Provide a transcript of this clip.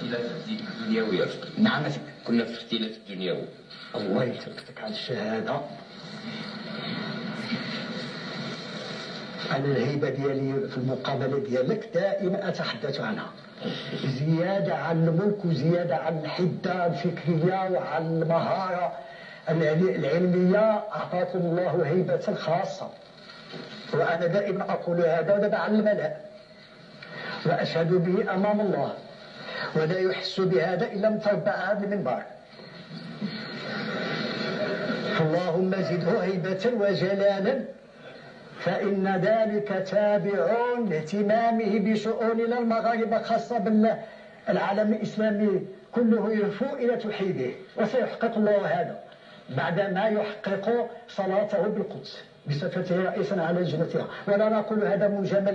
الاختلاف الدنيوي. نعم كنا في اختلاف الدنيوي. الله يتركك على الشهادة. أنا الهيبة ديالي في المقابلة ديالك دائما أتحدث عنها، زيادة عن الملك وزيادة عن الحدة الفكرية وعن المهارة العلمية أعطاكم الله هيبة خاصة، وأنا دائما أقول هذا ودابا على الملأ وأشهد به أمام الله، ولا يحس بهذا إلا من تربع هذا المنبر. اللهم زده هيبة وجلالا، فإن ذلك تابع لاهتمامه بشؤوننا المغاربة، خاصة بالعالم الإسلامي كله يهفو إلى توحيده، وسيحقق الله هذا بعدما يحقق صلاته بالقدس بصفته رئيسا على لجنتها. ولا نقول هذا منجمل